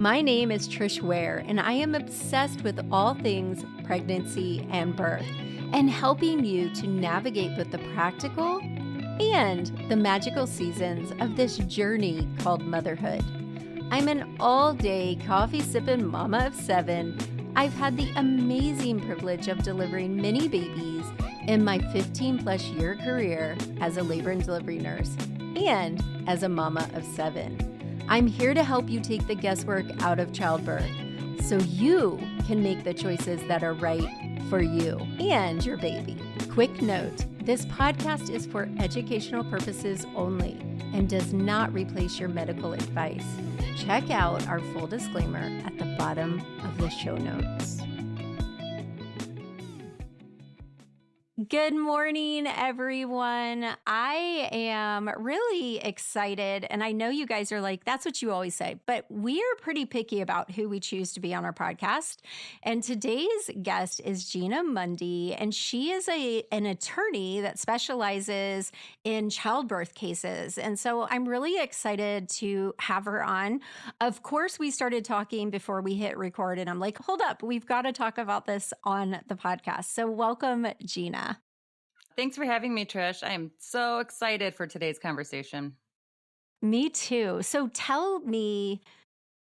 My name is Trish Ware, and I am obsessed with all things pregnancy and birth, and helping you to navigate both the practical and the magical seasons of this journey called motherhood. I'm an all-day coffee-sipping mama of 7. I've had the amazing privilege of delivering many babies in my 15-plus year career as a labor and delivery nurse and as a mama of 7. I'm here to help you take the guesswork out of childbirth so you can make the choices that are right for you and your baby. Quick note, this podcast is for educational purposes only and does not replace your medical advice. Check out our full disclaimer at the bottom of the show notes. Good morning, everyone. I am really excited, and I know you guys are like, that's what you always say, but we are pretty picky about who we choose to be on our podcast. And today's guest is Gina Mundy, and she is an attorney that specializes in childbirth cases. And so I'm really excited to have her on. Of course, we started talking before we hit record, and I'm like, hold up, we've got to talk about this on the podcast. So welcome, Gina. Thanks for having me, Trish. I am so excited for today's conversation. Me too. So tell me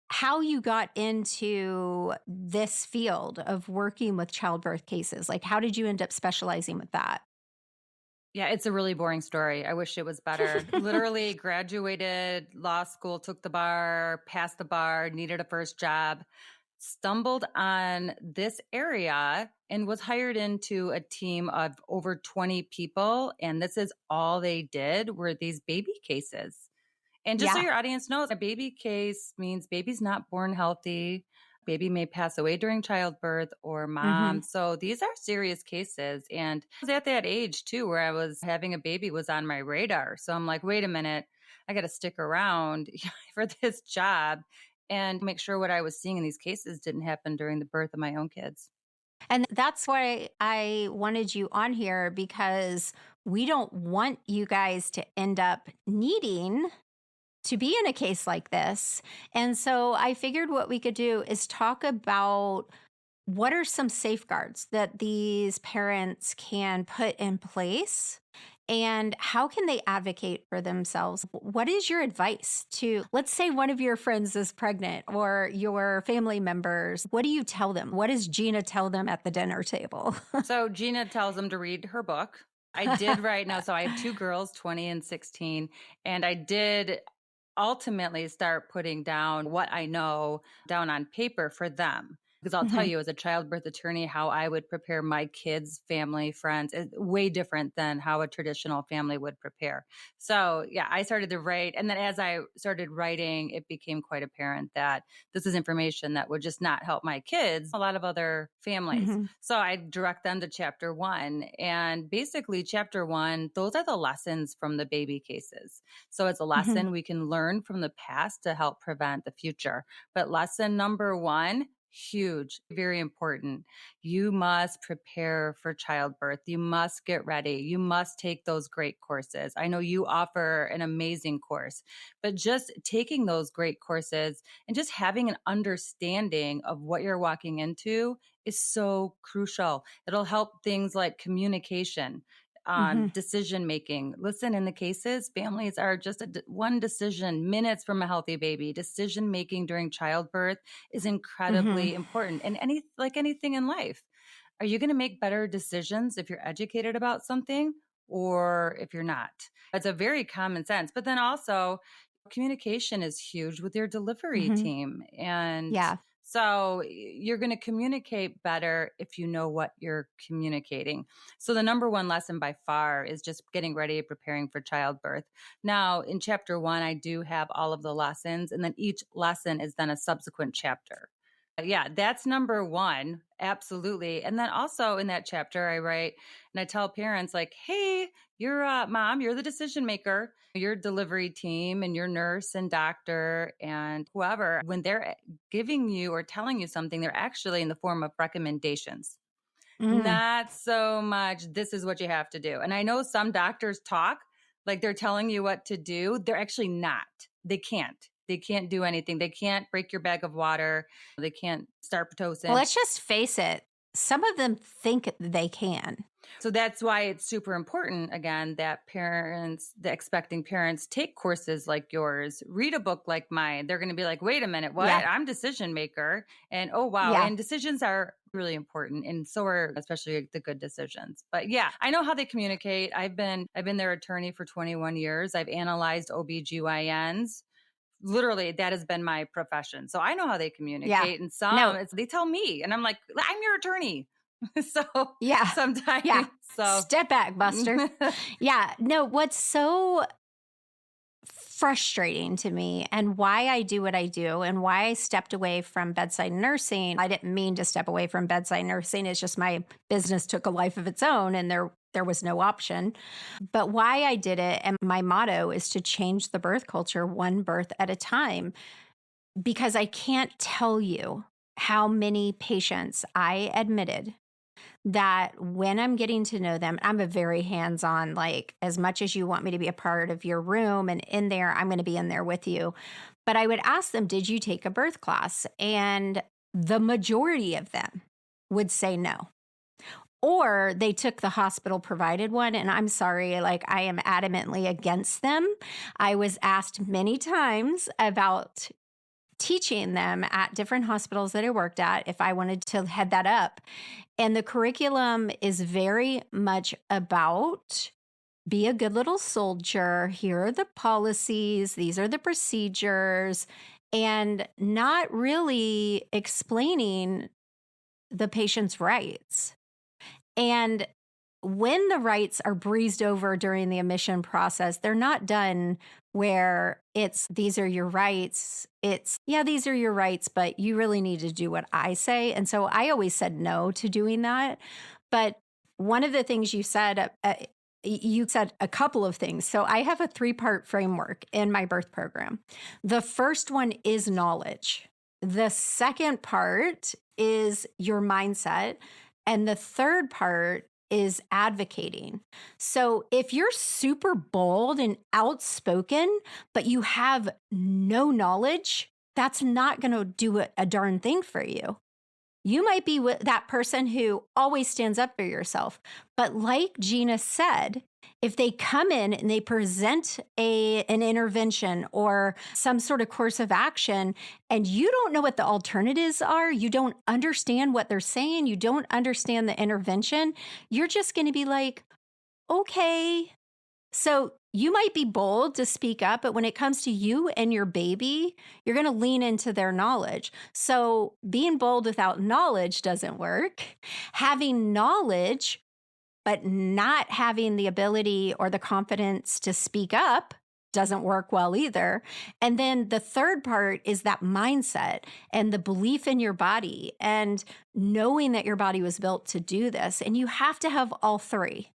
how you got into this field of working with childbirth cases. Like, how did you end up specializing with that? Yeah, it's a really boring story. I wish it was better. Literally graduated law school, took the bar, passed the bar, needed a first job, stumbled on this area and was hired into a team of over 20 people. And this is all they did were these baby cases. And just so your audience knows, a baby case means baby's not born healthy. Baby may pass away during childbirth or mom. So these are serious cases. And I was at that age too, where I was having a baby was on my radar. So I'm like, wait a minute, I got to stick around for this job and make sure what I was seeing in these cases didn't happen during the birth of my own kids. And that's why I wanted you on here, because we don't want you guys to end up needing to be in a case like this. And so I figured what we could do is talk about what are some safeguards that these parents can put in place and how can they advocate for themselves? What is your advice to, let's say one of your friends is pregnant or your family members? What do you tell them? What does Gina tell them at the dinner table? So Gina tells them to read her book. I did right now. So I have 2 girls, 20 and 16, and I did ultimately start putting down what I know down on paper for them. Because I'll tell you, as a childbirth attorney, how I would prepare my kids, family, friends is way different than how a traditional family would prepare. So yeah, I started to write. And then as I started writing, it became quite apparent that this is information that would just not help my kids, a lot of other families. So I direct them to chapter 1. And basically chapter 1, those are the lessons from the baby cases. So it's a lesson we can learn from the past to help prevent the future. But lesson number 1, huge, very important. You must prepare for childbirth. You must get ready. You must take those great courses. I know you offer an amazing course, but just taking those great courses and just having an understanding of what you're walking into is so crucial. It'll help things like communication, decision-making. Listen, in the cases, families are just one decision minutes from a healthy baby. Decision-making during childbirth is incredibly important. And like anything in life, are you going to make better decisions if you're educated about something or if you're not? It's a very common sense. But then also communication is huge with your delivery team. And so you're going to communicate better if you know what you're communicating. So the number 1 lesson by far is just getting ready, preparing for childbirth. Now, in chapter 1, I do have all of the lessons, and then each lesson is then a subsequent chapter. Yeah, that's number 1. Absolutely. And then also in that chapter, I write and I tell parents like, hey, you're mom, you're the decision maker, your delivery team and your nurse and doctor and whoever, when they're giving you or telling you something, they're actually in the form of recommendations. Not so much, this is what you have to do. And I know some doctors talk like they're telling you what to do. They're actually not. They can't. They can't do anything. They can't break your bag of water. They can't start Well, Pitocin. let's just face it. Some of them think they can. So that's why it's super important, again, that the expecting parents take courses like yours, read a book like mine. They're going to be like, wait a minute, what? Yeah. I'm decision maker. And oh, wow. Yeah. And decisions are really important. And so are especially the good decisions. But yeah, I know how they communicate. I've been their attorney for 21 years. I've analyzed OBGYNs. Literally, that has been my profession. So I know how they communicate. And they tell me, and I'm like, I'm your attorney. So Yeah. sometimes, Yeah. so Step back, Buster. Yeah. No, what's so frustrating to me and why I do what I do and why I stepped away from bedside nursing. I didn't mean to step away from bedside nursing. It's just my business took a life of its own and there was no option. But why I did it, and my motto is to change the birth culture one birth at a time, because I can't tell you how many patients I admitted that when I'm getting to know them, I'm a very hands-on, like, as much as you want me to be a part of your room and in there, I'm going to be in there with you. But I would ask them, did you take a birth class? And the majority of them would say no. Or they took the hospital provided one. And I'm sorry, like, I am adamantly against them. I was asked many times about teaching them at different hospitals that I worked at if I wanted to head that up. And the curriculum is very much about be a good little soldier. Here are the policies. These are the procedures, and not really explaining the patient's rights. And when the rights are breezed over during the admission process, they're not done where it's, these are your rights. It's, yeah, these are your rights, but you really need to do what I say. And so I always said no to doing that. But one of the things you said a couple of things. So I have a 3-part framework in my birth program. The first one is knowledge. The second part is your mindset. And the third part is advocating. So if you're super bold and outspoken, but you have no knowledge, that's not going to do a darn thing for you. You might be that person who always stands up for yourself. But like Gina said, if they come in and they present an intervention or some sort of course of action, and you don't know what the alternatives are, you don't understand what they're saying, you don't understand the intervention, you're just going to be like, okay. So you might be bold to speak up, but when it comes to you and your baby, you're going to lean into their knowledge. So being bold without knowledge doesn't work. Having knowledge, but not having the ability or the confidence to speak up doesn't work well either. And then the third part is that mindset and the belief in your body and knowing that your body was built to do this. And you have to have all three.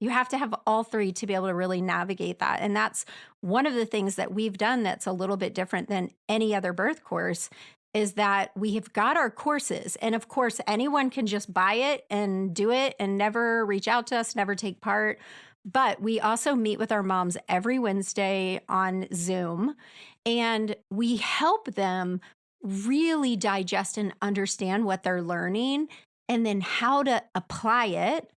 You have to have all three to be able to really navigate that. And that's one of the things that we've done that's a little bit different than any other birth course, is that we have got our courses. And of course, anyone can just buy it and do it and never reach out to us, never take part. But we also meet with our moms every Wednesday on Zoom, and we help them really digest and understand what they're learning and then how to apply it.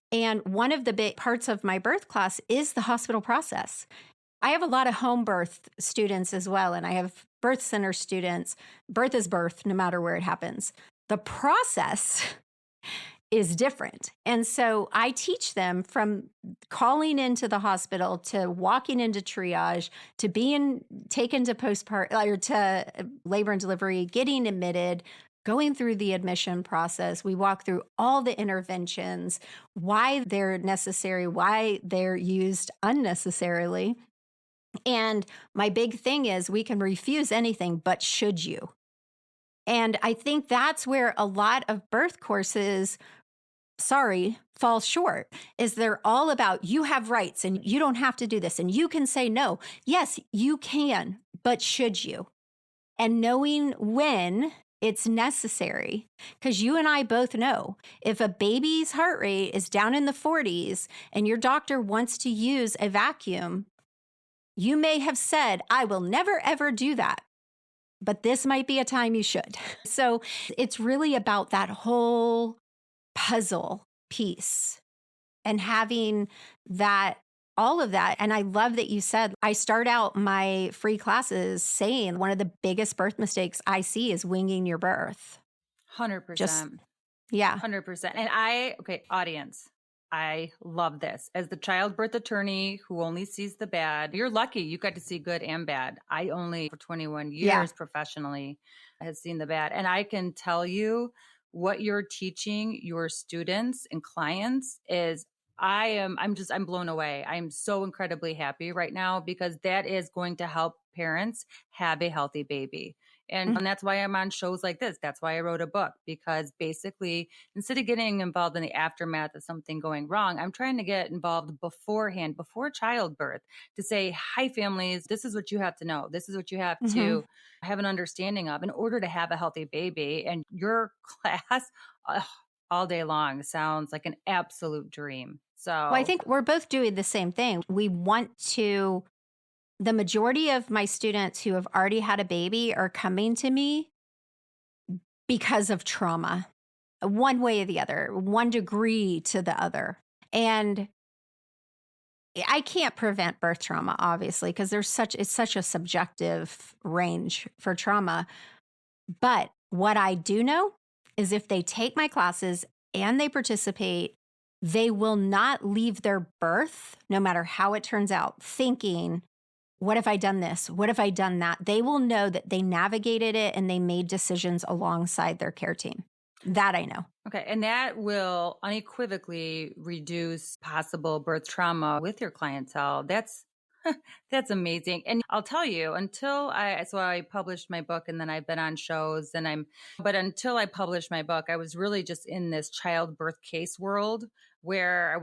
And one of the big parts of my birth class is the hospital process. I have a lot of home birth students as well, and I have birth center students. Birth is birth, no matter where it happens. The process is different. And so I teach them from calling into the hospital to walking into triage to being taken to postpartum or to labor and delivery, getting admitted, going through the admission process. We walk through all the interventions, why they're necessary, why they're used unnecessarily. And my big thing is we can refuse anything, but should you? And I think that's where a lot of birth courses, fall short, is they're all about you have rights and you don't have to do this and you can say no. Yes, you can, but should you? And knowing when it's necessary, because you and I both know if a baby's heart rate is down in the 40s and your doctor wants to use a vacuum, You may have said, I will never, ever do that, but this might be a time you should. So it's really about that whole puzzle piece and having that, all of that. And I love that you said, I start out my free classes saying one of the biggest birth mistakes I see is winging your birth. 100%. Yeah. 100%. And okay, audience, I love this. As the childbirth attorney who only sees the bad, you're lucky you got to see good and bad. I only, for 21 years professionally, has seen the bad. And I can tell you what you're teaching your students and clients is I'm blown away. I'm so incredibly happy right now because that is going to help parents have a healthy baby. And that's why I'm on shows like this. That's why I wrote a book, because basically, instead of getting involved in the aftermath of something going wrong, I'm trying to get involved beforehand, before childbirth, to say, hi, families, this is what you have to know. This is what you have to have an understanding of in order to have a healthy baby. And your class all day long sounds like an absolute dream. So, Well, I think we're both doing the same thing. We want to, the majority of my students who have already had a baby are coming to me because of trauma, one way or the other, one degree to the other. And I can't prevent birth trauma, obviously, because it's such a subjective range for trauma. But what I do know is if they take my classes and they participate, they will not leave their birth, no matter how it turns out, thinking, what have I done this? What have I done that? They will know that they navigated it and they made decisions alongside their care team. That I know. Okay. And that will unequivocally reduce possible birth trauma with your clientele. That's amazing. And I'll tell you, so I published my book and then I've been on shows but until I published my book, I was really just in this childbirth case world where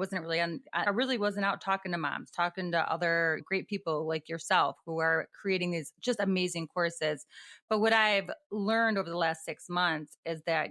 I really wasn't out talking to moms, talking to other great people like yourself who are creating these just amazing courses. But what I've learned over the last 6 months is that,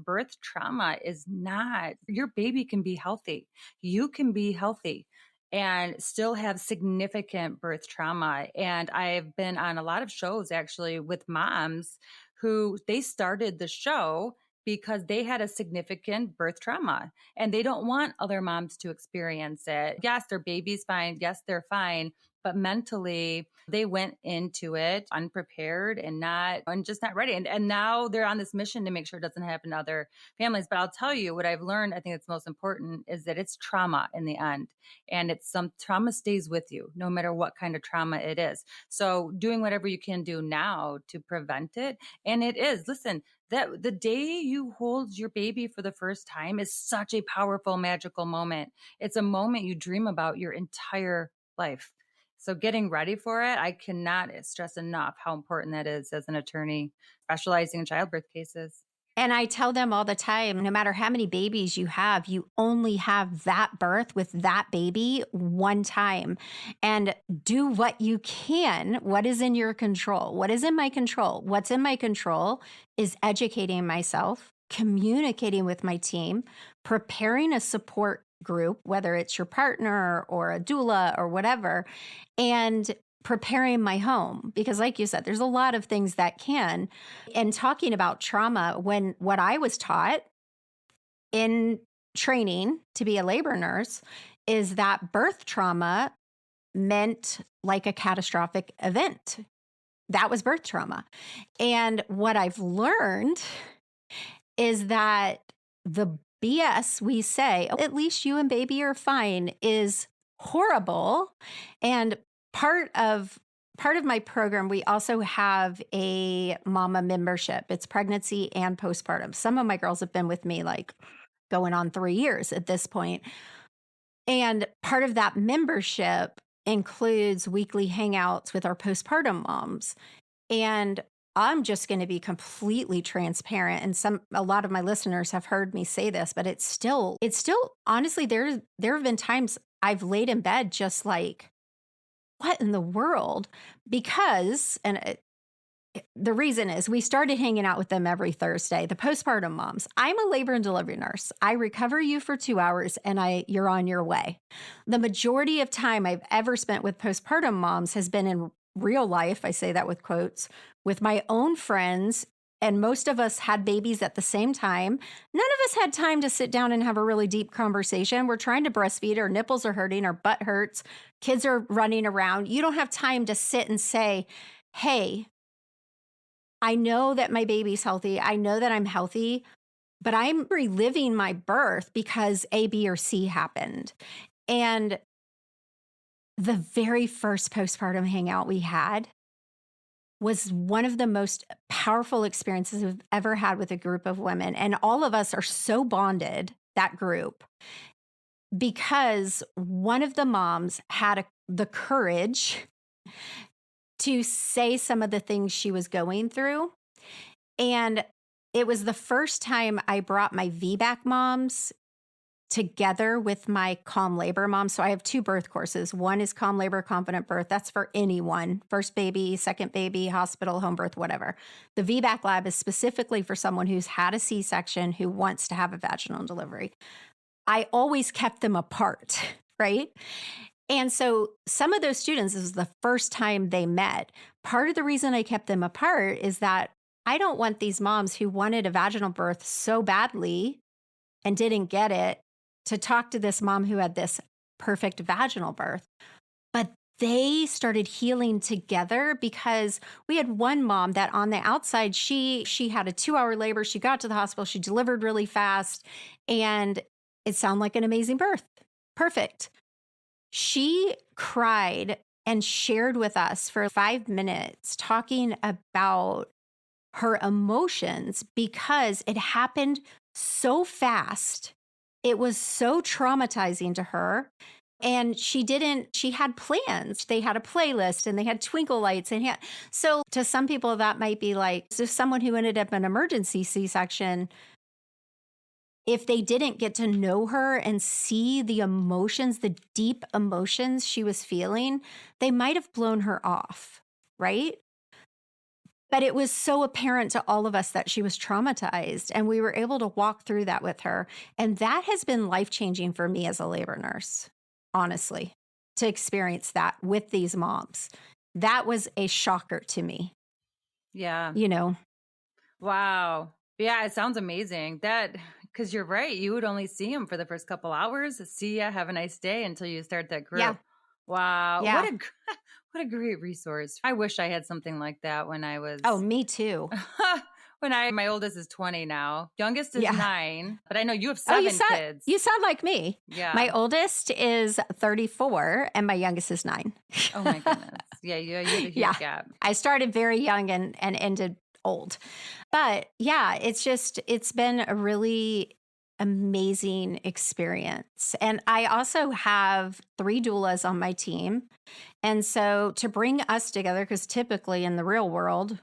birth trauma is not, your baby can be healthy. You can be healthy and still have significant birth trauma. And I've been on a lot of shows actually with moms who they started the show because they had a significant birth trauma and they don't want other moms to experience it. Yes, their baby's fine. Yes, they're fine. But mentally, they went into it unprepared and just not ready. And now they're on this mission to make sure it doesn't happen to other families. But I'll tell you what I've learned, I think it's most important, is that it's trauma in the end. And some trauma stays with you, no matter what kind of trauma it is. So doing whatever you can do now to prevent it. And it is, listen, that the day you hold your baby for the first time is such a powerful, magical moment. It's a moment you dream about your entire life. So getting ready for it, I cannot stress enough how important that is as an attorney specializing in childbirth cases. And I tell them all the time, no matter how many babies you have, you only have that birth with that baby one time. And do what you can. What is in your control? What is in my control? What's in my control is educating myself, communicating with my team, preparing a support group, whether it's your partner or a doula or whatever, and preparing my home. Because like you said, there's a lot of things that can. And talking about trauma, what I was taught in training to be a labor nurse is that birth trauma meant like a catastrophic event. That was birth trauma. And what I've learned is that the BS we say, at least you and baby are fine, is horrible. And part of my program, we also have a mama membership. It's pregnancy and postpartum. Some of my girls have been with me like going on 3 years at this point. And part of that membership includes weekly hangouts with our postpartum moms. And I'm just going to be completely transparent. And a lot of my listeners have heard me say this, but it's still honestly, there have been times I've laid in bed just like, what in the world? Because, and the reason is we started hanging out with them every Thursday, the postpartum moms. I'm a labor and delivery nurse. I recover you for 2 hours and you're on your way. The majority of time I've ever spent with postpartum moms has been in real life. I say that with quotes, with my own friends. And most of us had babies at the same time. None of us had time to sit down and have a really deep conversation. We're trying to breastfeed, our nipples are hurting, our butt hurts, kids are running around. You don't have time to sit and say, hey, I know that my baby's healthy. I know that I'm healthy, but I'm reliving my birth because A, B, or C happened. And the very first postpartum hangout we had was one of the most powerful experiences we've ever had with a group of women. And all of us are so bonded, that group, because one of the moms had the courage to say some of the things she was going through. And it was the first time I brought my VBAC moms together with my calm labor mom. So I have 2 birth courses. One is calm labor, confident birth. That's for anyone, first baby, second baby, hospital, home birth, whatever. The VBAC lab is specifically for someone who's had a C-section who wants to have a vaginal delivery. I always kept them apart, right? And so some of those students, this is the first time they met. Part of the reason I kept them apart is that I don't want these moms who wanted a vaginal birth so badly and didn't get it to talk to this mom who had this perfect vaginal birth. But they started healing together because we had one mom that on the outside, she had a 2-hour labor. She got to the hospital. She delivered really fast. And it sounded like an amazing birth. Perfect. She cried and shared with us for 5 minutes talking about her emotions because it happened so fast. It was so traumatizing to her. And she had plans. They had a playlist and they had twinkle lights. So to some people that might be like, so someone who ended up in an emergency C-section, if they didn't get to know her and see the emotions, the deep emotions she was feeling, they might have blown her off, right? But it was so apparent to all of us that she was traumatized, and we were able to walk through that with her. And that has been life-changing for me as a labor nurse, honestly, to experience that with these moms. That was a shocker to me. Yeah. Wow. Yeah, it sounds amazing. Because you're right. You would only see them for the first couple hours. See ya, have a nice day until you start that group. Yeah. Wow. Yeah. What a great resource. I wish I had something like that when I was. Oh, me too. My oldest is 20 now. Youngest is 9, but I know you have 7 kids. You sound like me. Yeah. My oldest is 34 and my youngest is 9. Oh my goodness. Yeah, you had a huge gap. I started very young and ended old. But yeah, it's been a really amazing experience. And I also have 3 doulas on my team. And so to bring us together, because typically in the real world,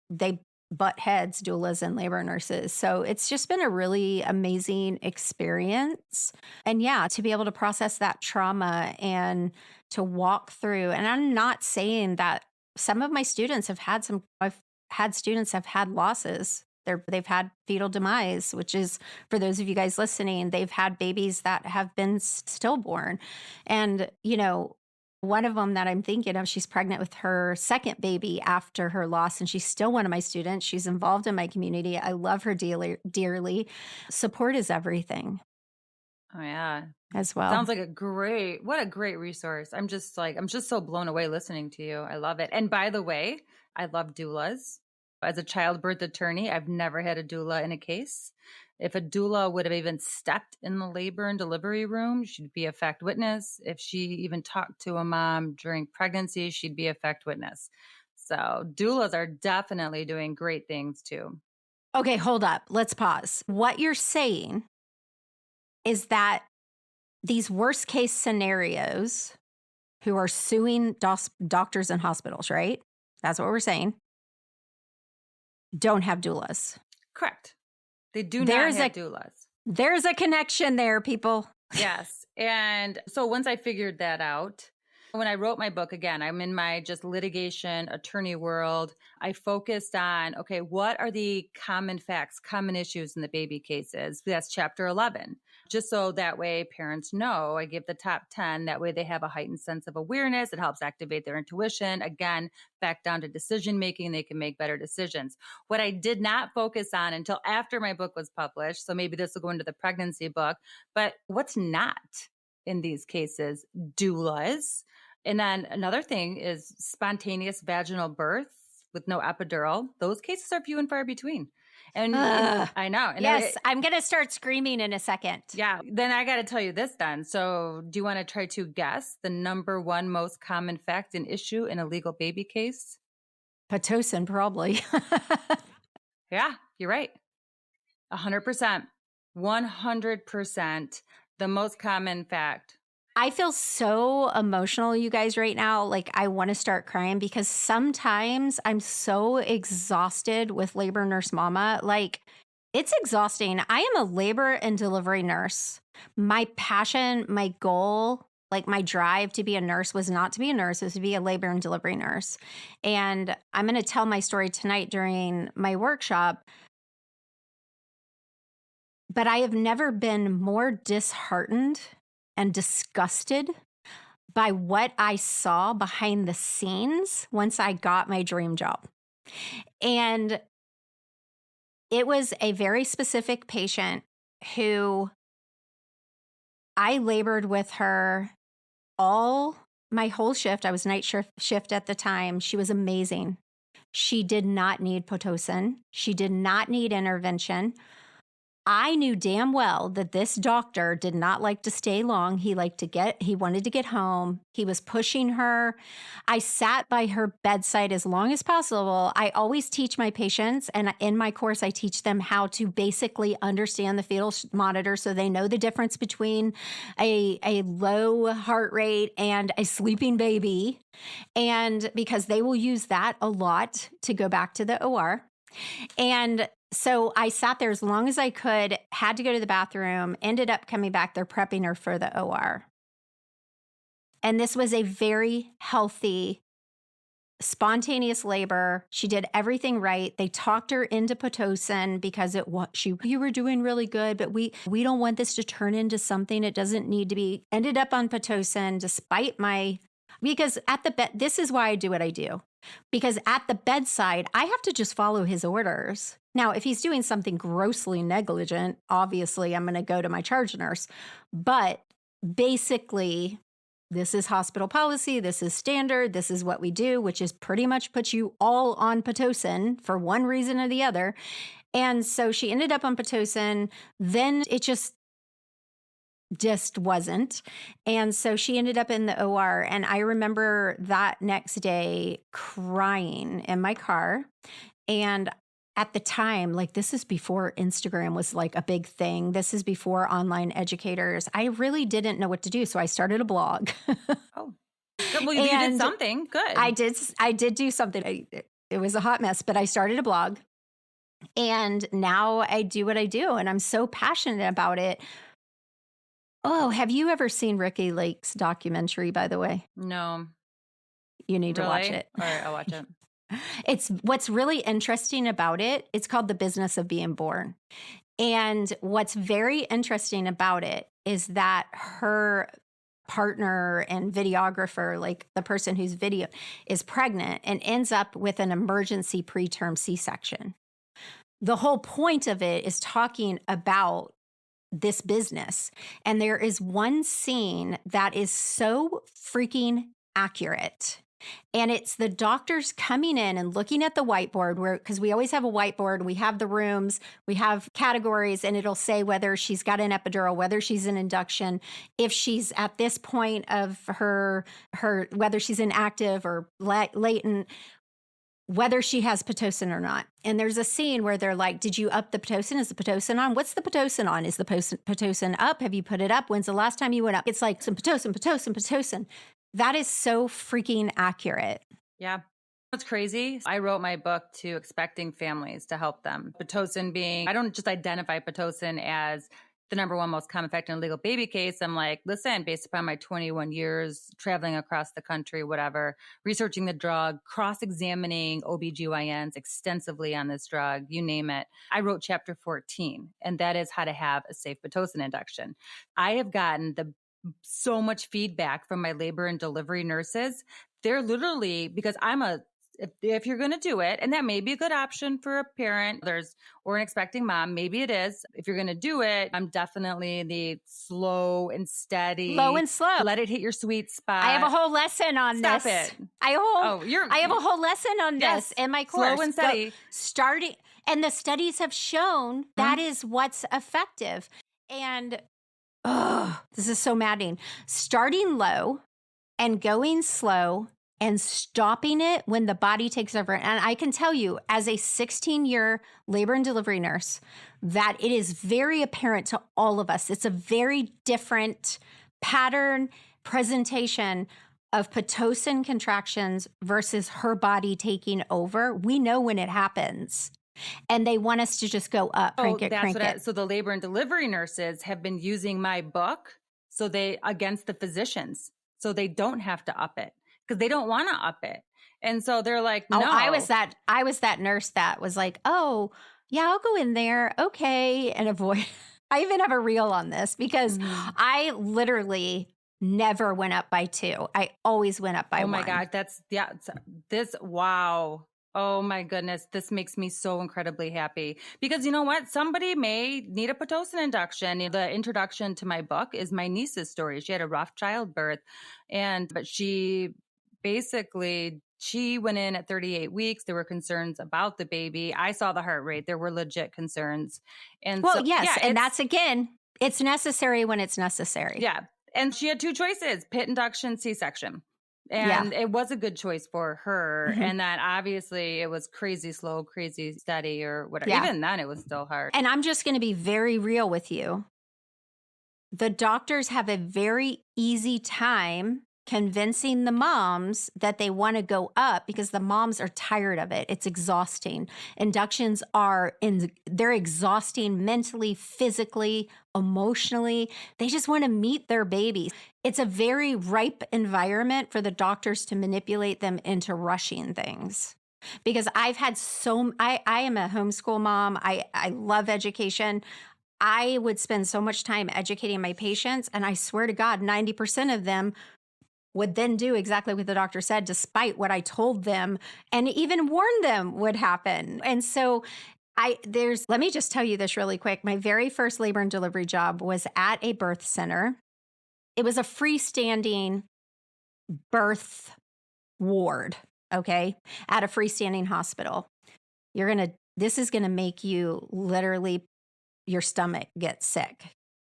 they butt heads, doulas and labor nurses. So it's just been a really amazing experience. And yeah, to be able to process that trauma and to walk through. And I'm not saying that some of my students I've had students have had losses. They've had fetal demise, which is, for those of you guys listening, they've had babies that have been stillborn. And, one of them that I'm thinking of, she's pregnant with her second baby after her loss, and she's still one of my students. She's involved in my community. I love her dearly. Support is everything. Oh, yeah. As well. Sounds like what a great resource. I'm just so blown away listening to you. I love it. And by the way, I love doulas. As a childbirth attorney, I've never had a doula in a case. If a doula would have even stepped in the labor and delivery room, she'd be a fact witness. If she even talked to a mom during pregnancy, she'd be a fact witness. So doulas are definitely doing great things too. Okay, hold up. Let's pause. What you're saying is that these worst case scenarios who are suing doctors and hospitals, right? That's what we're saying. Don't have doulas. Correct. They do not have doulas. There's a connection there, people. Yes. And so once I figured that out, When I wrote my book, again, I'm in my just litigation attorney world. I focused on, okay, what are the common facts, common issues in the baby cases? That's chapter 11. Just so that way parents know, I give the top 10. That way they have a heightened sense of awareness. It helps activate their intuition. Again, back down to decision making, they can make better decisions. What I did not focus on until after my book was published, so maybe this will go into the pregnancy book, but what's not in these cases? Doulas. And then another thing is spontaneous vaginal birth with no epidural. Those cases are few and far between. And I know. And yes, I'm going to start screaming in a second. Yeah. Then I got to tell you this then. So do you want to try to guess the number one most common fact and issue in a legal baby case? Pitocin, probably. Yeah, you're right. 100%. 100%. The most common fact. I feel so emotional, you guys, right now. Like, I want to start crying because sometimes I'm so exhausted with labor nurse mama. Like, it's exhausting. I am a labor and delivery nurse. My passion, my goal, like my drive to be a nurse was not to be a nurse, it was to be a labor and delivery nurse. And I'm going to tell my story tonight during my workshop. But I have never been more disheartened and disgusted by what I saw behind the scenes once I got my dream job. And it was a very specific patient who I labored with her all my whole shift. I was night shift at the time. She was amazing. She did not need Pitocin. She did not need intervention. I knew damn well that this doctor did not like to stay long. He wanted to get home. He was pushing her. I sat by her bedside as long as possible. I always teach my patients, and in my course, I teach them how to basically understand the fetal monitor so they know the difference between a low heart rate and a sleeping baby. And because they will use that a lot to go back to the OR. And so I sat there as long as I could, had to go to the bathroom, ended up coming back. They're prepping her for the OR. And this was a very healthy, spontaneous labor. She did everything right. They talked her into Pitocin because you were doing really good, but we don't want this to turn into something it doesn't need to be. Ended up on Pitocin because at the bed, this is why I do what I do. Because at the bedside, I have to just follow his orders. Now, if he's doing something grossly negligent, obviously I'm going to go to my charge nurse. But basically, this is hospital policy. This is standard. This is what we do, which is pretty much put you all on Pitocin for one reason or the other. And so she ended up on Pitocin. Then it just wasn't. And so she ended up in the OR. And I remember that next day crying in my car. And at the time, like, this is before Instagram was like a big thing. This is before online educators. I really didn't know what to do. So I started a blog. Oh, well, you did something good. I did do something. It was a hot mess, but I started a blog. And now I do what I do. And I'm so passionate about it. Oh, have you ever seen Ricky Lake's documentary, by the way? No. You need to watch it. All right, I'll watch it. It's what's really interesting about it. It's called The Business of Being Born. And what's very interesting about it is that her partner and videographer, like the person whose video is pregnant and ends up with an emergency preterm C-section. The whole point of it is talking about this business. And there is one scene that is so freaking accurate. And it's the doctors coming in and looking at the whiteboard because we always have a whiteboard. We have the rooms, we have categories, and it'll say whether she's got an epidural, whether she's in induction, if she's at this point of her whether she's inactive or latent, whether she has Pitocin or not. And there's a scene where they're like, did you up the Pitocin? Is the Pitocin on? What's the Pitocin on? Is the Pitocin up? Have you put it up? When's the last time you went up? It's like some Pitocin. That is so freaking accurate. Yeah. What's crazy? I wrote my book to expecting families to help them. Pitocin being, I don't just identify Pitocin as the number one most common factor in a legal baby case. I'm like, listen, based upon my 21 years traveling across the country, whatever, researching the drug, cross-examining OBGYNs extensively on this drug, you name it. I wrote chapter 14, and that is how to have a safe Pitocin induction. I have gotten so much feedback from my labor and delivery nurses. They're literally, because if you're going to do it, and that may be a good option for a parent or an expecting mom, maybe it is. If you're going to do it, I'm definitely the slow and steady. Low and slow. Let it hit your sweet spot. I have a whole lesson on Stop this. it. I have a whole lesson on Yes, this in my course. slow and steady. And the studies have shown that is what's effective. And this is so maddening. Starting low and going slow and stopping it when the body takes over. And I can tell you, as a 16-year labor and delivery nurse, that it is very apparent to all of us. It's a very different pattern presentation of Pitocin contractions versus her body taking over. We know when it happens. And they want us to just go up, crank it. So the labor and delivery nurses have been using my book against the physicians. So they don't have to up it, because they don't want to up it. And so they're like, no. I was that nurse that was like, oh, yeah, I'll go in there. Okay. And avoid. I even have a reel on this because I literally never went up by 2. I always went up by 1. Oh my God. Wow. Oh my goodness. This makes me so incredibly happy, because you know what? Somebody may need a Pitocin induction. The introduction to my book is my niece's story. She had a rough childbirth, but she went in at 38 weeks. There were concerns about the baby. I saw the heart rate. There were legit concerns. And that's again, it's necessary when it's necessary. Yeah. And she had 2 choices: pit induction, C-section. And it was a good choice for her. Mm-hmm. And that obviously it was crazy slow, crazy steady, or whatever. Yeah. Even then it was still hard. And I'm just going to be very real with you. The doctors have a very easy time convincing the moms that they want to go up because the moms are tired of it. It's exhausting. Inductions they're exhausting mentally, physically, emotionally. They just want to meet their babies. It's a very ripe environment for the doctors to manipulate them into rushing things. Because I've had I am a homeschool mom. I love education. I would spend so much time educating my patients, and I swear to God, 90% of them would then do exactly what the doctor said, despite what I told them and even warned them would happen. And so let me just tell you this really quick. My very first labor and delivery job was at a birth center. It was a freestanding birth ward, okay, at a freestanding hospital. This is going to make you literally, your stomach get sick.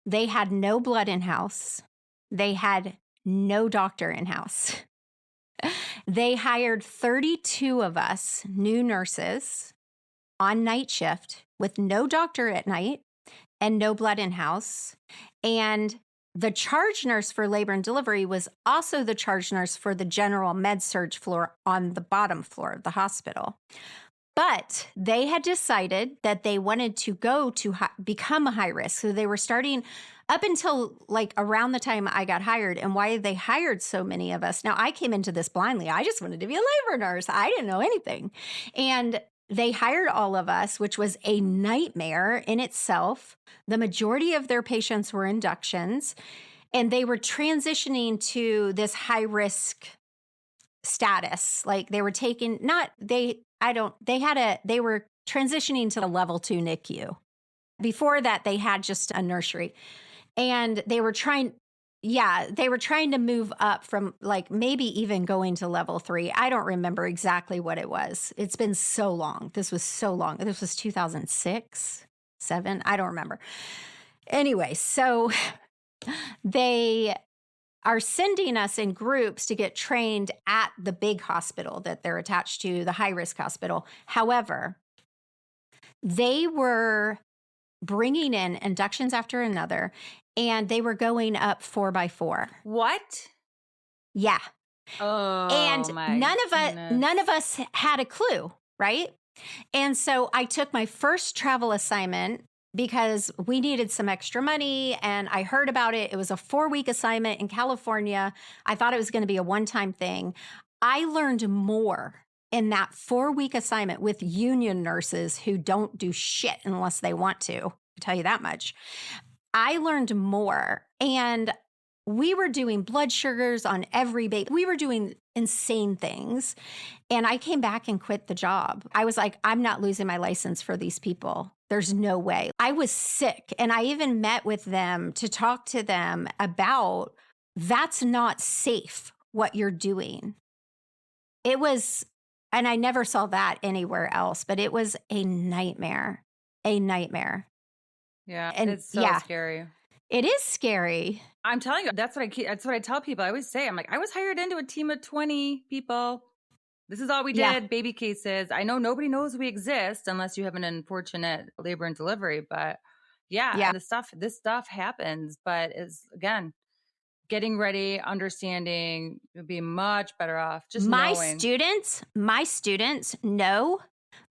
They had no blood in-house. They had no doctor in-house. They hired 32 of us new nurses on night shift with no doctor at night and no blood in-house. And the charge nurse for labor and delivery was also the charge nurse for the general med-surg floor on the bottom floor of the hospital. But they had decided that they wanted to go to become a high risk. So they were starting up until like around the time I got hired, and why they hired so many of us. Now, I came into this blindly. I just wanted to be a labor nurse. I didn't know anything. And they hired all of us, which was a nightmare in itself. The majority of their patients were inductions, and they were transitioning to this high risk status. Like they were they were transitioning to a level 2 NICU. Before that, they had just a nursery. And they were trying to move up from like maybe even going to level 3. I don't remember exactly what it was. It's been so long. This was so long. This was 2006, 2007. I don't remember. Anyway, so they are sending us in groups to get trained at the big hospital that they're attached to, the high-risk hospital. However, they were bringing in inductions after another, and they were going up 4x4. What? Yeah. Oh, and none of us had a clue, right? And so I took my first travel assignment because we needed some extra money and I heard about it. It was a 4-week assignment in California. I thought it was going to be a one-time thing. I learned more in that 4-week assignment with union nurses who don't do shit unless they want to. I'll tell you that much. I learned more, and we were doing blood sugars on every baby. We were doing insane things. And I came back and quit the job. I was like, I'm not losing my license for these people. There's no way. I was sick. And I even met with them to talk to them about that's not safe what you're doing. It was, and I never saw that anywhere else, but it was a nightmare, a nightmare. Yeah. And It's so scary. It is scary. I'm telling you, that's what I tell people. I always say, I'm like, I was hired into a team of 20 people. This is all we did, baby cases. I know nobody knows we exist unless you have an unfortunate labor and delivery, but this stuff happens, but is again, getting ready, understanding, you'll be much better off just knowing. My students know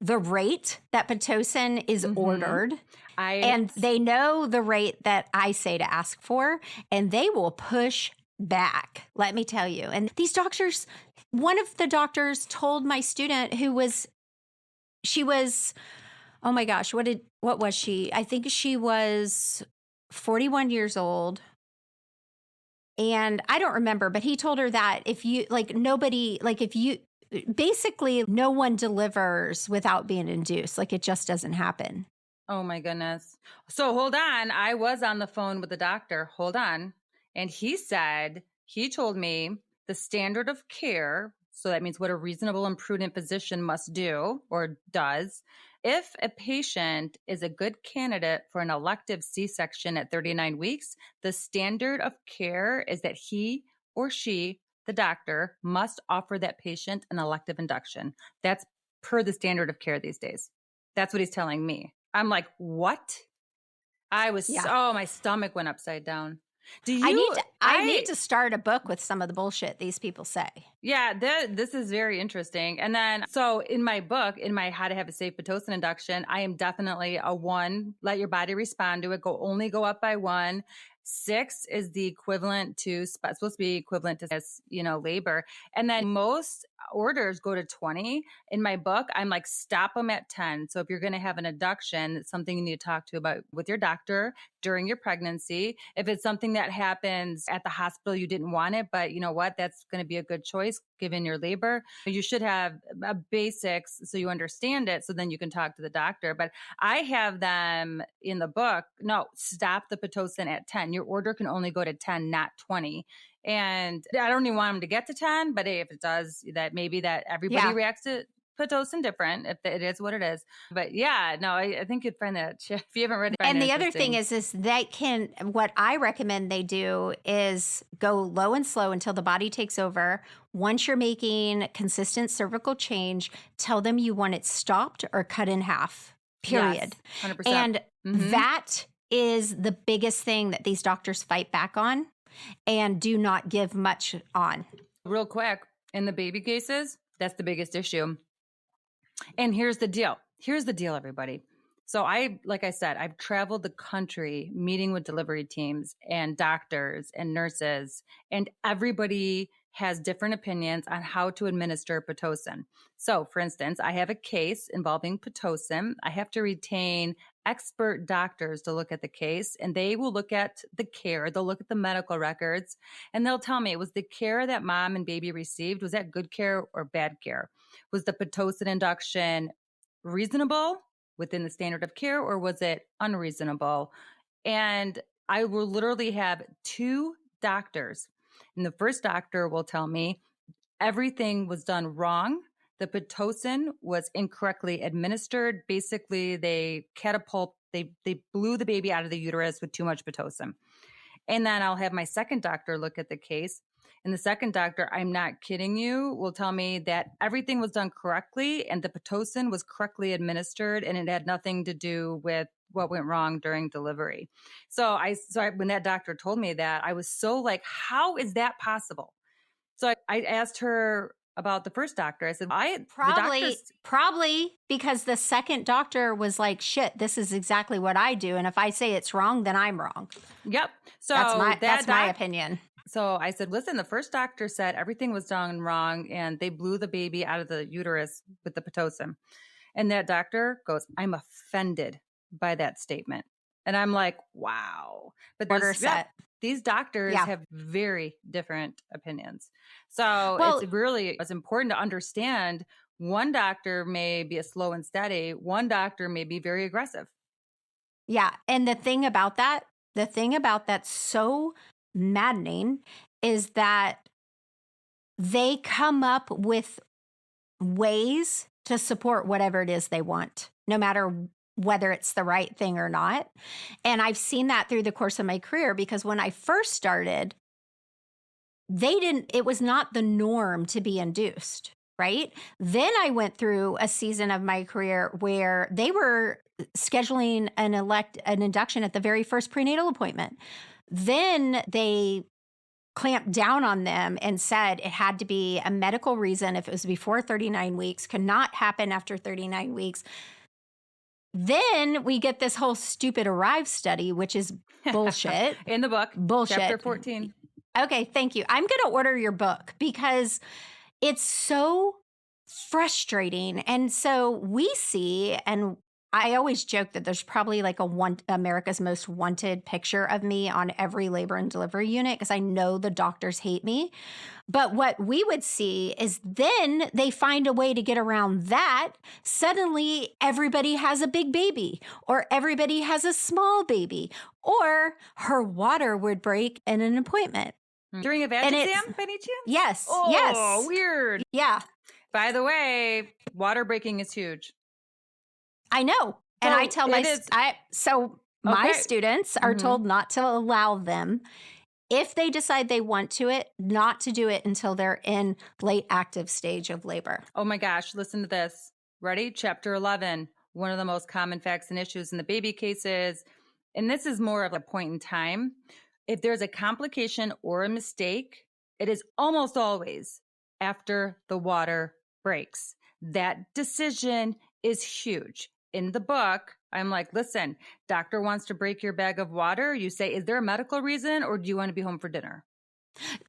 the rate that Pitocin is ordered, and they know the rate that I say to ask for, and they will push back, let me tell you. And these doctors, one of the doctors told my student she was, oh my gosh, what was she? I think she was 41 years old. And I don't remember, but he told her that basically no one delivers without being induced. Like it just doesn't happen. Oh my goodness. So hold on. I was on the phone with the doctor. Hold on. And he told me the standard of care. So that means what a reasonable and prudent physician must do or does. If a patient is a good candidate for an elective C-section at 39 weeks, the standard of care is that he or she, the doctor, must offer that patient an elective induction. That's per the standard of care these days. That's what he's telling me. I'm like, what? My stomach went upside down. I need to start a book with some of the bullshit these people say. Yeah, this is very interesting. And then, so in my book, in my How to Have a Safe Pitocin Induction, I am definitely a 1. Let your body respond to it. Only go up by 1. 6 is the equivalent to, supposed to be equivalent to, labor. And then most orders go to 20. In my book, I'm like, stop them at 10. So if you're going to have an induction, it's something you need to talk to about with your doctor during your pregnancy. If it's something that happens at the hospital, you didn't want it, but you know what? That's going to be a good choice given your labor. You should have a basics so you understand it. So then you can talk to the doctor. But I have them in the book. No, stop the Pitocin at 10. Your order can only go to 10, not 20. And I don't even want them to get to 10, but if it does, that maybe that everybody reacts to Pitocin different, if it is what it is. But I think you'd find that if you haven't read it. And the other thing is what I recommend they do is go low and slow until the body takes over. Once you're making consistent cervical change, tell them you want it stopped or cut in half, period. Yes, 100%. And that is the biggest thing that these doctors fight back on and do not give much on. Real quick, in the baby cases, that's the biggest issue. And here's the deal. Everybody. So like I said, I've traveled the country meeting with delivery teams and doctors and nurses, and everybody has different opinions on how to administer Pitocin. So for instance, I have a case involving Pitocin. I have to retain expert doctors to look at the case, and they will look at the care. They'll look at the medical records, and they'll tell me, was the care that mom and baby received, was that good care or bad care? Was the Pitocin induction reasonable within the standard of care, or was it unreasonable? And I will literally have 2 doctors. And the first doctor will tell me everything was done wrong. The Pitocin was incorrectly administered. Basically, they blew the baby out of the uterus with too much Pitocin. And then I'll have my second doctor look at the case. And the second doctor, I'm not kidding you, will tell me that everything was done correctly and the Pitocin was correctly administered and it had nothing to do with what went wrong during delivery. So when that doctor told me that, I was so like, how is that possible? So I asked her about the first doctor. I said, Probably because the second doctor was like, shit, this is exactly what I do. And if I say it's wrong, then I'm wrong. Yep. So that's my opinion. So I said, listen, the first doctor said everything was done wrong and they blew the baby out of the uterus with the Pitocin. And that doctor goes, I'm offended by that statement. And I'm like, wow. But these doctors have very different opinions. So it's important to understand one doctor may be a slow and steady. One doctor may be very aggressive. Yeah. And the thing about that's so maddening is that they come up with ways to support whatever it is they want, no matter whether it's the right thing or not. And I've seen that through the course of my career, because when I first started, it was not the norm to be induced, right? Then I went through a season of my career where they were scheduling an induction at the very first prenatal appointment. Then they clamped down on them and said it had to be a medical reason if it was before 39 weeks, could not happen after 39 weeks. Then we get this whole stupid ARRIVE study, which is bullshit. In the book, bullshit. Chapter 14. Okay, thank you. I'm going to order your book because it's so frustrating. And so we see, and I always joke that there's probably like America's Most Wanted picture of me on every labor and delivery unit because I know the doctors hate me. But what we would see is then they find a way to get around that. Suddenly, everybody has a big baby, or everybody has a small baby, or her water would break in an appointment. During a vag exam, by any chance? Yes. Oh, yes. Weird. Yeah. By the way, water breaking is huge. I know. And I tell my students are told not to allow them, if they decide they want to not to do it until they're in late active stage of labor. Oh my gosh, listen to this. Ready? Chapter 11, one of the most common facts and issues in the baby cases. And this is more of a point in time. If there's a complication or a mistake, it is almost always after the water breaks. That decision is huge. In the book, I'm like, listen, doctor wants to break your bag of water. You say, is there a medical reason or do you want to be home for dinner?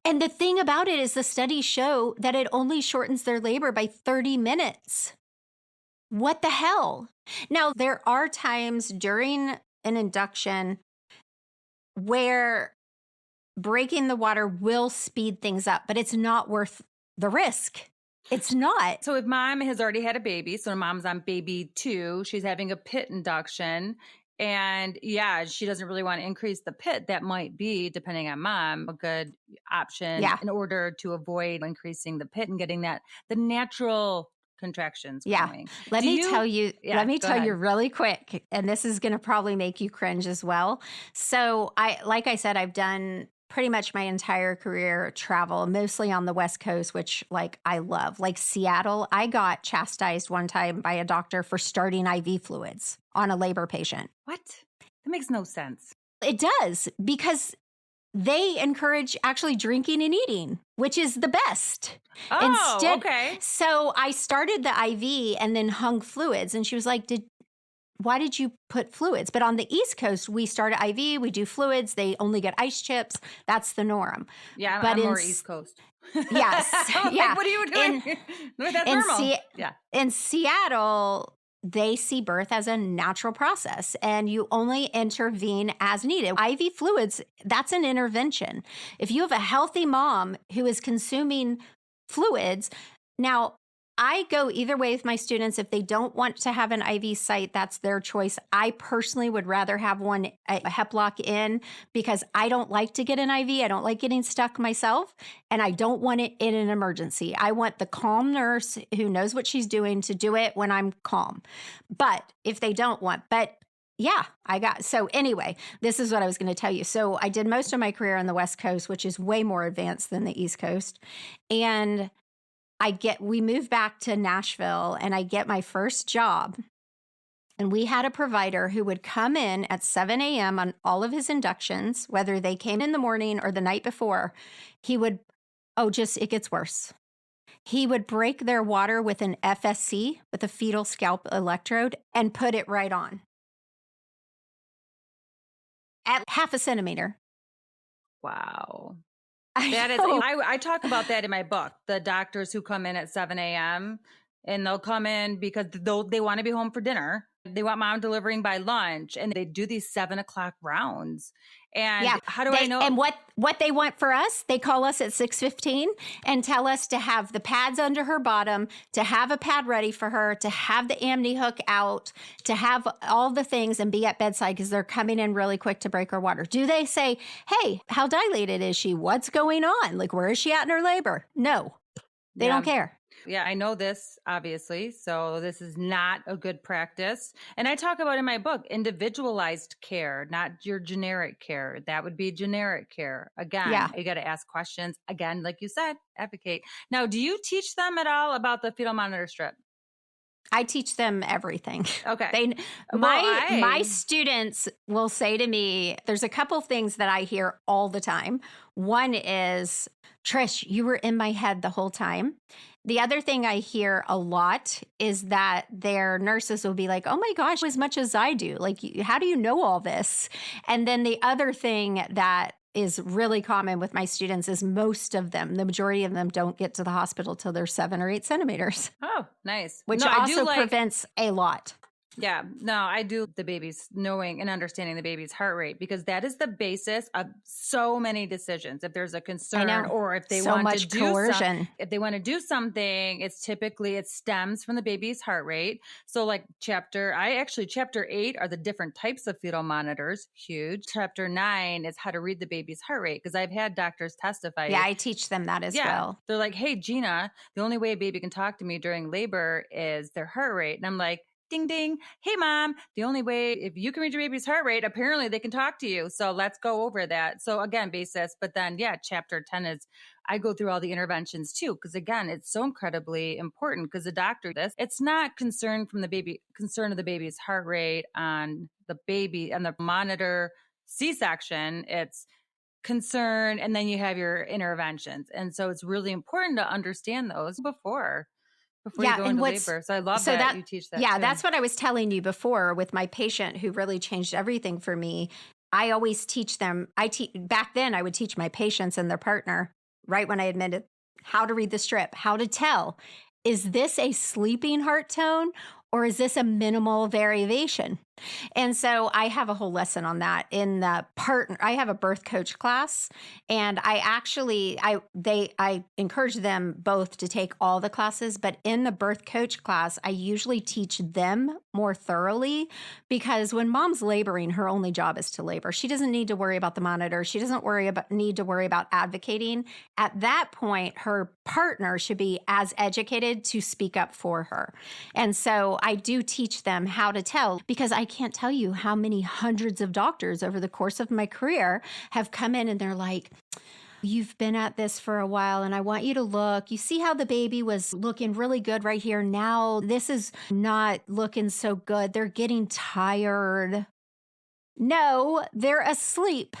And the thing about it is the studies show that it only shortens their labor by 30 minutes. What the hell? Now, there are times during an induction where breaking the water will speed things up, but it's not worth the risk. It's not. So if mom has already had a baby, so mom's on baby 2, she's having a pit induction, and she doesn't really want to increase the pit, that might be, depending on mom, a good option in order to avoid increasing the pit and getting the natural contractions going. Let me tell you really quick, and this is going to probably make you cringe as well. So like I said, I've done pretty much my entire career travel, mostly on the West Coast, which I love. Like Seattle, I got chastised one time by a doctor for starting IV fluids on a labor patient. What? That makes no sense. It does, because they encourage actually drinking and eating, which is the best. Oh, okay. So I started the IV and then hung fluids, and she was like, why did you put fluids? But on the East Coast, we start at IV, we do fluids. They only get ice chips. That's the norm. Yeah, I'm more East Coast. Yes. Yeah. What are you doing with that thermal? In Seattle, they see birth as a natural process, and you only intervene as needed. IV fluids, that's an intervention. If you have a healthy mom who is consuming fluids, now, I go either way with my students. If they don't want to have an IV site, that's their choice. I personally would rather have a hep lock in, because I don't like to get an IV. I don't like getting stuck myself, and I don't want it in an emergency. I want the calm nurse who knows what she's doing to do it when I'm calm. But if they don't want, so anyway, this is what I was going to tell you. So I did most of my career on the West Coast, which is way more advanced than the East Coast. And we moved back to Nashville, and I get my first job, and we had a provider who would come in at 7 a.m. on all of his inductions, whether they came in the morning or the night before. He would, it gets worse. he would break their water with an FSC, with a fetal scalp electrode, and put it right on at half a centimeter. Wow. I That is, know. I talk about that in my book, the doctors who come in at 7 a.m. and they'll come in because they want to be home for dinner. They want mom delivering by lunch, and they do these 7 o'clock rounds. And Yeah, how do I know? And what they want for us, they call us at 6:15 and tell us to have the pads under her bottom, to have a pad ready for her, to have the amni hook out, to have all the things and be at bedside because they're coming in really quick to break her water. Do they say, hey, how dilated is she? What's going on? Like, where is she at in her labor? No, they don't care. Yeah, I know this, obviously. So this is not a good practice. And I talk about in my book, individualized care, not your generic care. That would be generic care. Again, you got to ask questions. Again, like you said, advocate. Now, do you teach them at all about the fetal monitor strip? I teach them everything. Okay. My students will say to me, there's a couple things that I hear all the time. One is, Trish, you were in my head the whole time. The other thing I hear a lot is that their nurses will be like, oh my gosh, as much as I do. Like, how do you know all this? And then the other thing that is really common with my students is most of them, the majority of them don't get to the hospital till they're 7 or 8 centimeters. Oh, nice. Which also prevents a lot. Yeah, no, I do the baby's knowing and understanding the baby's heart rate because that is the basis of so many decisions. If there's a concern or if they want to do coercion. If they want to do something, it stems from the baby's heart rate. So like chapter 8 are the different types of fetal monitors, huge. Chapter 9 is how to read the baby's heart rate because I've had doctors testify. Yeah, I teach them that as well. They're like, hey, Gina, the only way a baby can talk to me during labor is their heart rate. And I'm like, ding, ding. Hey, mom, the only way, if you can read your baby's heart rate, apparently they can talk to you. So let's go over that. So again, basis. But then, chapter 10 is I go through all the interventions too. Because again, it's so incredibly important because the doctor, it's not concern of the baby's heart rate on the baby and the monitor C-section. It's concern. And then you have your interventions. And so it's really important to understand those before you go into labor. So I love that you teach that. Yeah, too. That's what I was telling you before with my patient who really changed everything for me. I always teach them. Back then I would teach my patients and their partner right when I admitted how to read the strip, how to tell, is this a sleeping heart tone or is this a minimal variation? And so I have a whole lesson on that in the partner. I have a birth coach class, and I encourage them both to take all the classes. But in the birth coach class, I usually teach them more thoroughly because when mom's laboring, her only job is to labor. She doesn't need to worry about the monitor. She doesn't need to worry about advocating. At that point, her partner should be as educated to speak up for her. And so I do teach them how to tell because I can't tell you how many hundreds of doctors over the course of my career have come in and they're like, you've been at this for a while and I want you to look. You see how the baby was looking really good right here. Now this is not looking so good. They're getting tired. No, they're asleep.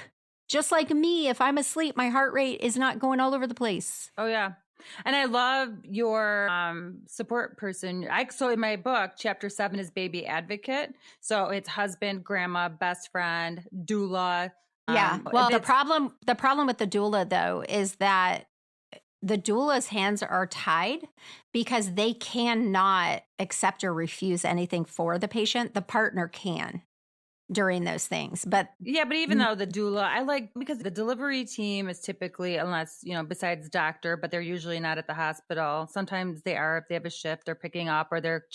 Just like me, if I'm asleep, my heart rate is not going all over the place. Oh, yeah. And I love your support person. So in my book, chapter 7 is baby advocate. So it's husband, grandma, best friend, doula. Well, the problem with the doula though is that the doula's hands are tied because they cannot accept or refuse anything for the patient. The partner can during those things. But even though the doula, because the delivery team is typically, unless, besides doctor, but they're usually not at the hospital. Sometimes they are, if they have a shift, they're picking up or they're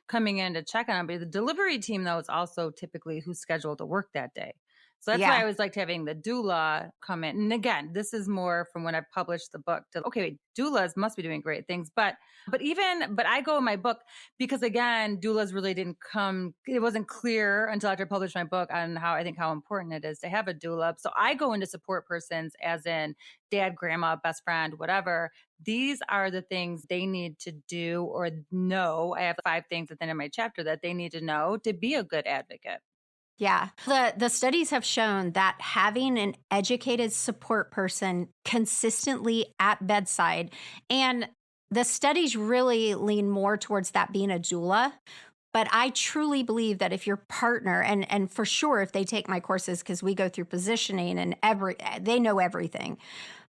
coming in to check on them. But the delivery team though is also typically who's scheduled to work that day. So that's why I always liked having the doula come in. And again, this is more from when I published the book doulas must be doing great things. But I go in my book because again, doulas really didn't come. It wasn't clear until after I published my book on how important it is to have a doula. So I go into support persons as in dad, grandma, best friend, whatever. These are the things they need to do or know. I have 5 things at the end of my chapter that they need to know to be a good advocate. Yeah. The studies have shown that having an educated support person consistently at bedside, and The studies really lean more towards that being a doula. But I truly believe that if your partner, and for sure if they take my courses, because we go through positioning and they know everything.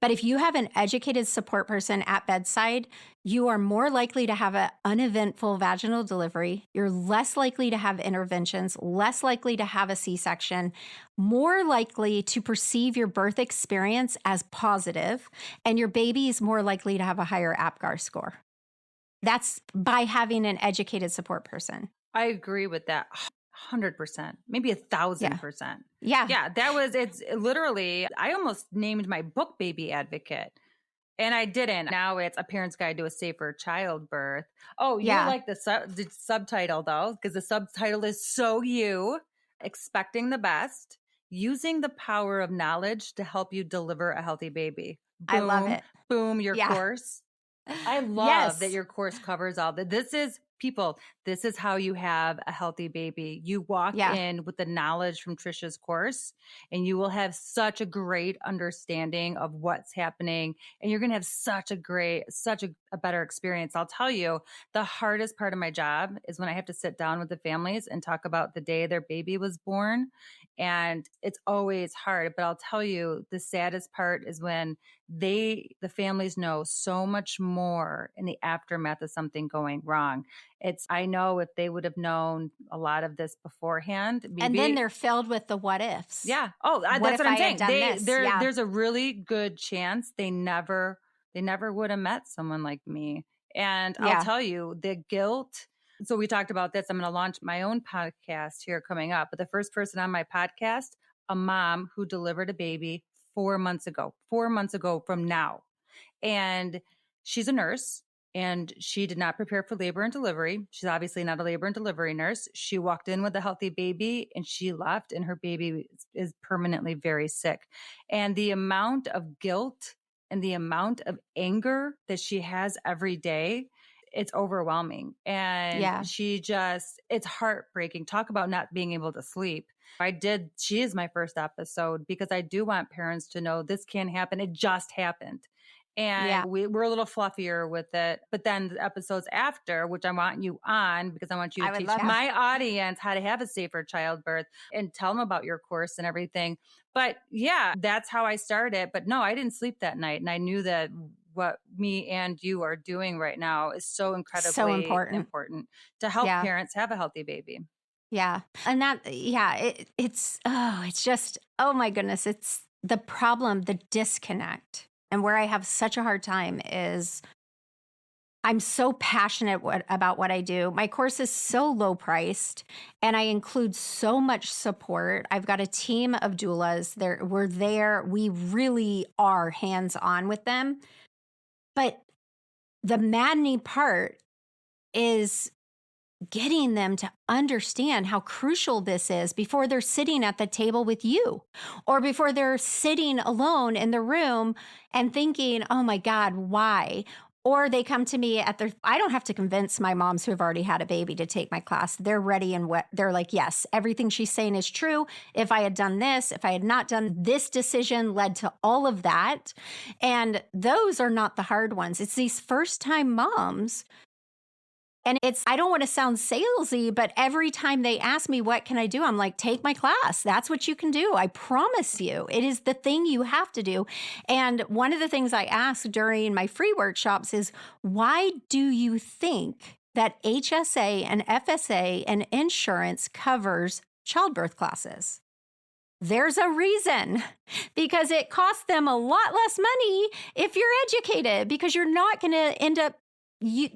But if you have an educated support person at bedside, you are more likely to have an uneventful vaginal delivery. You're less likely to have interventions, less likely to have a C-section, more likely to perceive your birth experience as positive, and your baby is more likely to have a higher APGAR score. That's by having an educated support person. I agree with that 100%, maybe 1,000%. Yeah. Yeah, it's literally, I almost named my book Baby Advocate. And I didn't. Now it's A Parent's Guide to a Safer Childbirth. Oh, you like the subtitle though, because the subtitle is So You, Expecting the Best, Using the Power of Knowledge to Help You Deliver a Healthy Baby. Boom, I love it. Boom, your course. I love that your course covers all that. This is how you have a healthy baby. You walk in with the knowledge from Trisha's course, and you will have such a great understanding of what's happening. And you're going to have such a better experience. I'll tell you, the hardest part of my job is when I have to sit down with the families and talk about the day their baby was born. And it's always hard, but I'll tell you, the saddest part is when the families know so much more in the aftermath of something going wrong. I know if they would have known a lot of this beforehand, maybe, and then they're filled with the what ifs. Yeah. Oh, that's what I'm saying. There's a really good chance they never would have met someone like me. And I'll tell you, the guilt. So we talked about this. I'm going to launch my own podcast here coming up. But the first person on my podcast, a mom who delivered a baby 4 months ago from now. And she's a nurse, and she did not prepare for labor and delivery. She's obviously not a labor and delivery nurse. She walked in with a healthy baby and she left, and her baby is permanently very sick. And the amount of guilt and the amount of anger that she has every day, it's overwhelming. And it's heartbreaking. Talk about not being able to sleep. She is my first episode because I do want parents to know this can happen. It just happened. And we're a little fluffier with it. But then the episodes after, which I want you on, because I want you to teach my audience how to have a safer childbirth and tell them about your course and everything. But that's how I started. But no, I didn't sleep that night. And I knew that what me and you are doing right now is so incredibly important to help parents have a healthy baby. Yeah. And it's just, oh my goodness, it's the problem, the disconnect. And where I have such a hard time is I'm so passionate about what I do. My course is so low priced, and I include so much support. I've got a team of doulas. We're there. We really are hands-on with them. But the maddening part is getting them to understand how crucial this is before they're sitting at the table with you, or before they're sitting alone in the room and thinking, oh my God, why? Or they come to me I don't have to convince my moms who have already had a baby to take my class. They're ready and they're like, yes, everything she's saying is true. If I had done this, if I had not done this decision led to all of that. And those are not the hard ones. It's these first-time moms. And I don't want to sound salesy, but every time they ask me, what can I do? I'm like, take my class. That's what you can do. I promise you. It is the thing you have to do. And one of the things I ask during my free workshops is, why do you think that HSA and FSA and insurance covers childbirth classes? There's a reason, because it costs them a lot less money if you're educated, because you're not going to end up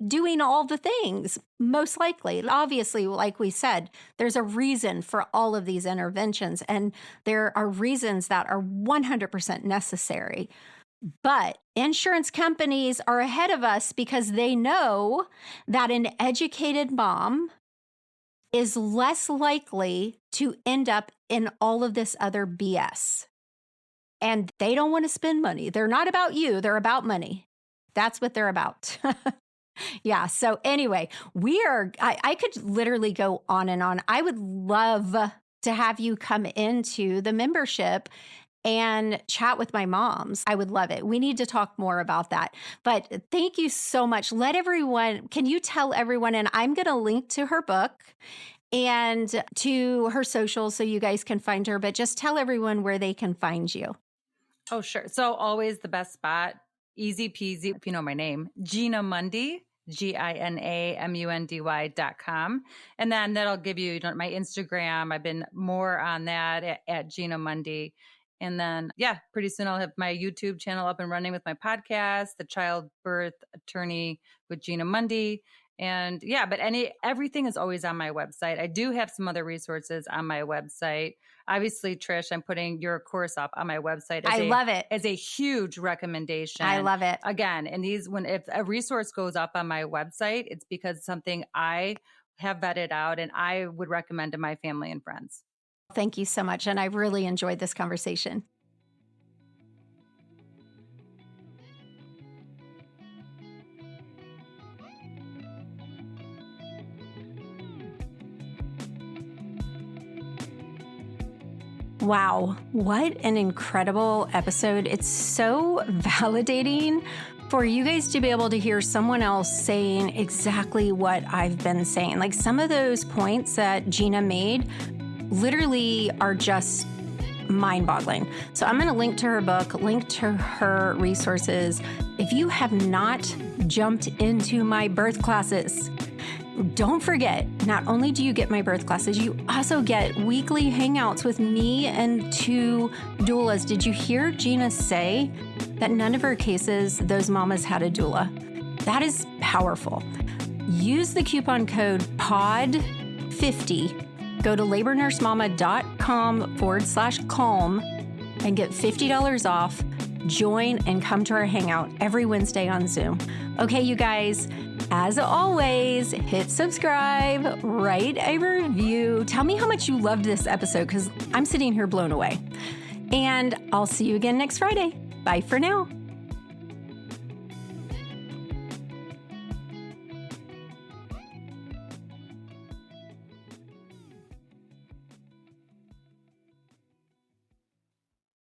doing all the things, most likely. Obviously, like we said, there's a reason for all of these interventions, and there are reasons that are 100% necessary. But insurance companies are ahead of us because they know that an educated mom is less likely to end up in all of this other BS. And they don't want to spend money. They're not about you. They're about money. That's what they're about. Yeah. So anyway, I could literally go on and on. I would love to have you come into the membership and chat with my moms. I would love it. We need to talk more about that. But thank you so much. Can you tell everyone, and I'm going to link to her book and to her socials so you guys can find her, but just tell everyone where they can find you. Oh, sure. So always the best spot, easy peasy, if you know my name, Gina Mundy, GinaMundy.com. And then that'll give you, my Instagram. I've been more on that at Gina Mundy. And then, pretty soon I'll have my YouTube channel up and running with my podcast, The Childbirth Attorney with Gina Mundy. And but everything is always on my website. I do have some other resources on my website. Obviously, Trish, I'm putting your course up on my website. I love it. As a huge recommendation. I love it. Again, and if a resource goes up on my website, it's because it's something I have vetted out and I would recommend to my family and friends. Thank you so much. And I really enjoyed this conversation. Wow, what an incredible episode. It's so validating for you guys to be able to hear someone else saying exactly what I've been saying. Like some of those points that Gina made literally are just mind-boggling. So I'm going to link to her book, link to her resources. If you have not jumped into my birth classes, don't forget, not only do you get my birth classes, you also get weekly hangouts with me and 2 doulas. Did you hear Gina say that none of her cases, those mamas had a doula? That is powerful. Use the coupon code POD50. Go to labornursemama.com/calm and get $50 off. Join and come to our hangout every Wednesday on Zoom. Okay, you guys, as always, hit subscribe, write a review. Tell me how much you loved this episode because I'm sitting here blown away. And I'll see you again next Friday. Bye for now.